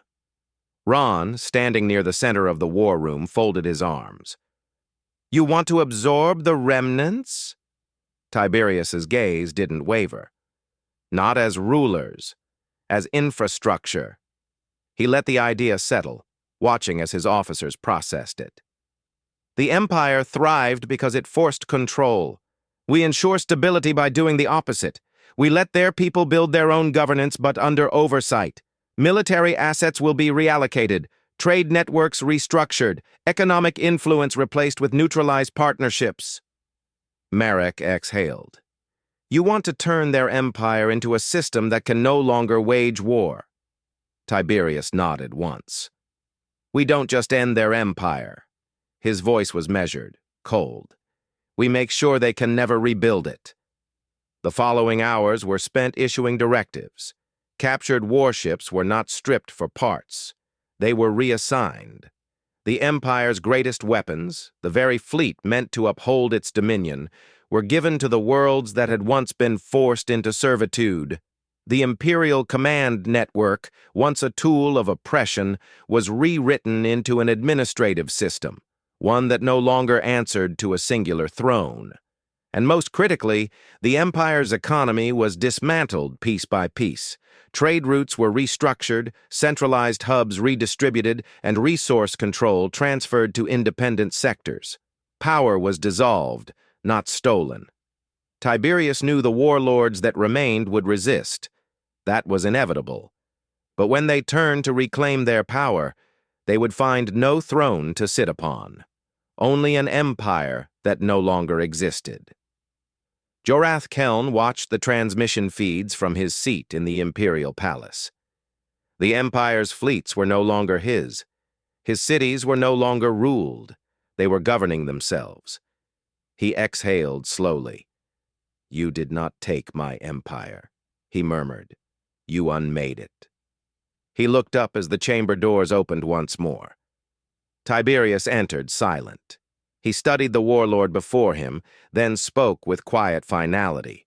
Ron, standing near the center of the war room, folded his arms. You want to absorb the remnants? Tiberius's gaze didn't waver. Not as rulers, as infrastructure. He let the idea settle, watching as his officers processed it. The Empire thrived because it forced control. We ensure stability by doing the opposite. We let their people build their own governance, but under oversight. Military assets will be reallocated, trade networks restructured, economic influence replaced with neutralized partnerships. Marek exhaled. You want to turn their empire into a system that can no longer wage war. Tiberius nodded once. We don't just end their empire. His voice was measured, cold. We make sure they can never rebuild it. The following hours were spent issuing directives. Captured warships were not stripped for parts. They were reassigned. The Empire's greatest weapons, the very fleet meant to uphold its dominion, were given to the worlds that had once been forced into servitude. The Imperial Command Network, once a tool of oppression, was rewritten into an administrative system, one that no longer answered to a singular throne. And most critically, the Empire's economy was dismantled piece by piece. Trade routes were restructured, centralized hubs redistributed, and resource control transferred to independent sectors. Power was dissolved, not stolen. Tiberius knew the warlords that remained would resist. That was inevitable. But when they turned to reclaim their power, they would find no throne to sit upon. Only an empire that no longer existed. Zovrath Keln watched the transmission feeds from his seat in the Imperial Palace. The Empire's fleets were no longer his. His cities were no longer ruled. They were governing themselves. He exhaled slowly. You did not take my empire, he murmured. You unmade it. He looked up as the chamber doors opened once more. Tiberius entered, silent. He studied the warlord before him, then spoke with quiet finality.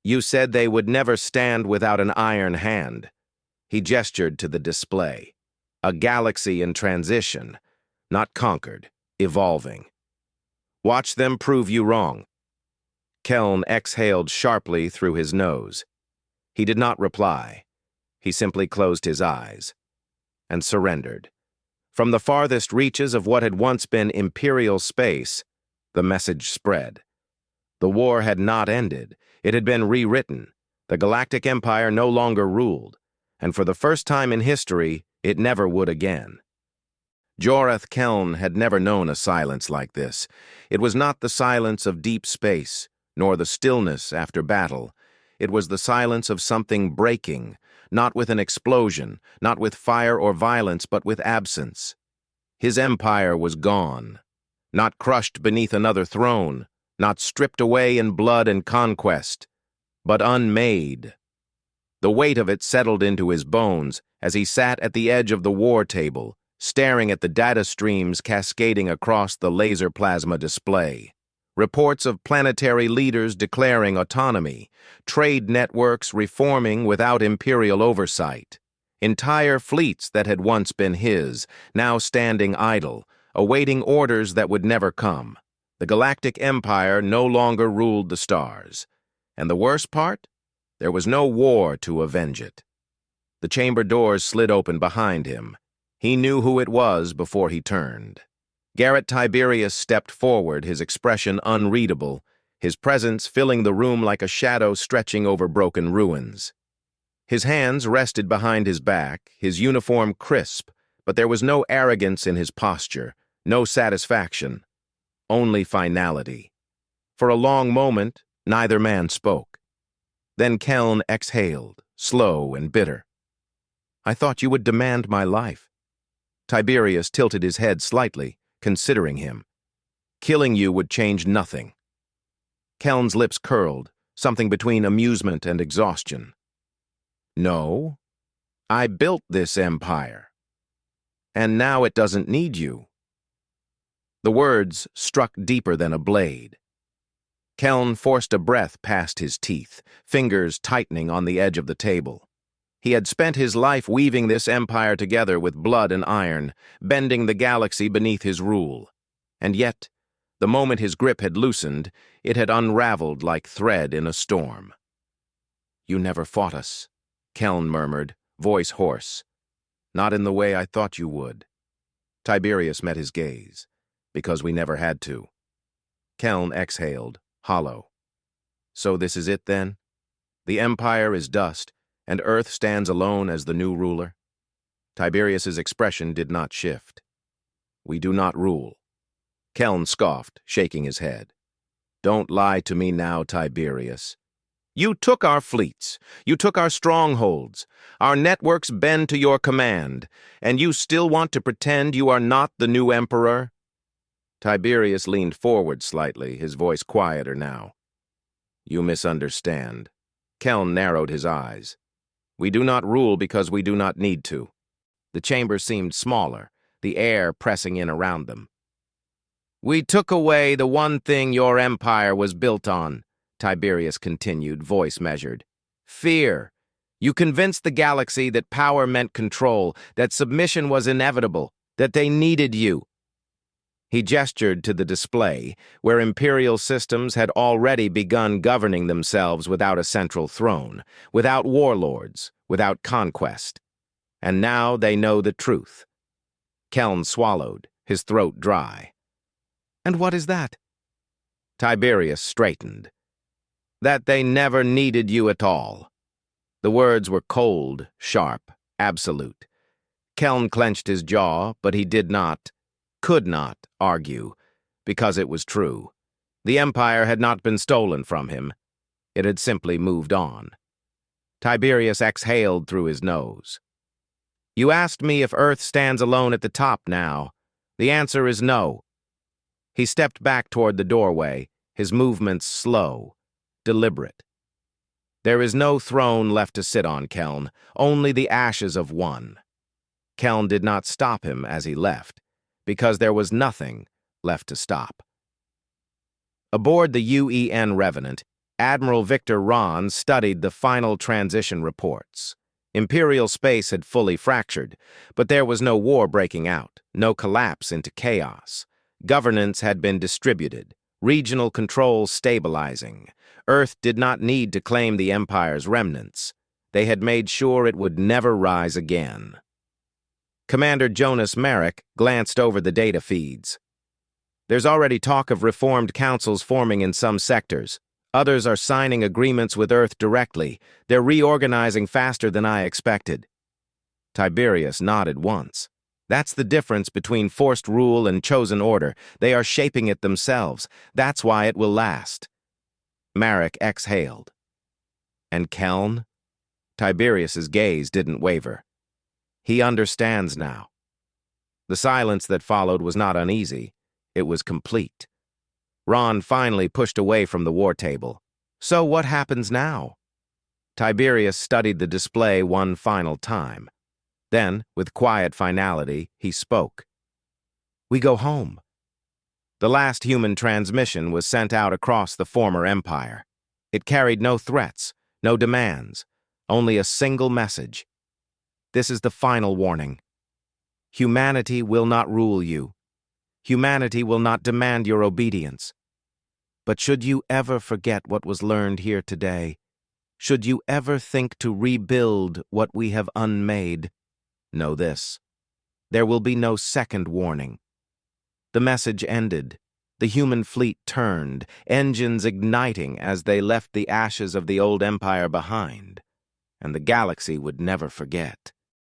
You said they would never stand without an iron hand. He gestured to the display. A galaxy in transition, not conquered, evolving. Watch them prove you wrong. Keln exhaled sharply through his nose. He did not reply. He simply closed his eyes and surrendered. From the farthest reaches of what had once been imperial space, the message spread. The war had not ended. It had been rewritten. The Galactic Empire no longer ruled, and for the first time in history, it never would again. Zovrath Keln had never known a silence like this. It was not the silence of deep space, nor the stillness after battle. It was the silence of something breaking, not with an explosion, not with fire or violence, but with absence. His empire was gone, not crushed beneath another throne, not stripped away in blood and conquest, but unmade. The weight of it settled into his bones as he sat at the edge of the war table, staring at the data streams cascading across the laser plasma display. Reports of planetary leaders declaring autonomy, trade networks reforming without imperial oversight, entire fleets that had once been his, now standing idle, awaiting orders that would never come. The Galactic Empire no longer ruled the stars. And the worst part? There was no war to avenge it. The chamber doors slid open behind him. He knew who it was before he turned. Garrett Tiberius stepped forward, his expression unreadable, his presence filling the room like a shadow stretching over broken ruins. His hands rested behind his back, his uniform crisp, but there was no arrogance in his posture, no satisfaction, only finality. For a long moment, neither man spoke. Then Keln exhaled, slow and bitter. I thought you would demand my life. Tiberius tilted his head slightly, considering him. Killing you would change nothing. Keln's lips curled, something between amusement and exhaustion. No, I built this empire. And now it doesn't need you." The words struck deeper than a blade. Keln forced a breath past his teeth, fingers tightening on the edge of the table. He had spent his life weaving this empire together with blood and iron, bending the galaxy beneath his rule. And yet, the moment his grip had loosened, it had unraveled like thread in a storm. "You never fought us," Keln murmured, voice hoarse. "Not in the way I thought you would." Tiberius met his gaze. "Because we never had to." Keln exhaled, hollow. "So this is it then? The Empire is dust, and Earth stands alone as the new ruler?" Tiberius's expression did not shift. "We do not rule." Keln scoffed, shaking his head. "Don't lie to me now, Tiberius. You took our fleets, you took our strongholds, our networks bend to your command, and you still want to pretend you are not the new emperor?" Tiberius leaned forward slightly, his voice quieter now. "You misunderstand." Keln narrowed his eyes. "We do not rule because we do not need to." The chamber seemed smaller, the air pressing in around them. "We took away the one thing your empire was built on," Tiberius continued, voice measured. "Fear. You convinced the galaxy that power meant control, that submission was inevitable, that they needed you." He gestured to the display, where imperial systems had already begun governing themselves without a central throne, without warlords, without conquest. And now they know the truth. Keln swallowed, his throat dry. "And what is that?" Tiberius straightened. "That they never needed you at all." The words were cold, sharp, absolute. Keln clenched his jaw, but he could not argue, because it was true. The Empire had not been stolen from him. It had simply moved on. Tiberius exhaled through his nose. "You asked me if Earth stands alone at the top now. The answer is no." He stepped back toward the doorway, his movements slow, deliberate. "There is no throne left to sit on, Keln, only the ashes of one." Keln did not stop him as he left, because there was nothing left to stop. Aboard the UEN Revenant, Admiral Victor Rahn studied the final transition reports. Imperial space had fully fractured, but there was no war breaking out, no collapse into chaos. Governance had been distributed, regional control stabilizing. Earth did not need to claim the Empire's remnants. They had made sure it would never rise again. Commander Jonas Merrick glanced over the data feeds. "There's already talk of reformed councils forming in some sectors. Others are signing agreements with Earth directly. They're reorganizing faster than I expected." Tiberius nodded once. "That's the difference between forced rule and chosen order. They are shaping it themselves. That's why it will last." Merrick exhaled. "And Keln?" Tiberius's gaze didn't waver. "He understands now." The silence that followed was not uneasy. It was complete. Ron finally pushed away from the war table. "So what happens now?" Tiberius studied the display one final time. Then, with quiet finality, he spoke. "We go home." The last human transmission was sent out across the former empire. It carried no threats, no demands, only a single message. This is the final warning. Humanity will not rule you. Humanity will not demand your obedience. But should you ever forget what was learned here today, should you ever think to rebuild what we have unmade, know this: there will be no second warning. The message ended. The human fleet turned, engines igniting as they left the ashes of the old empire behind, and the galaxy would never forget.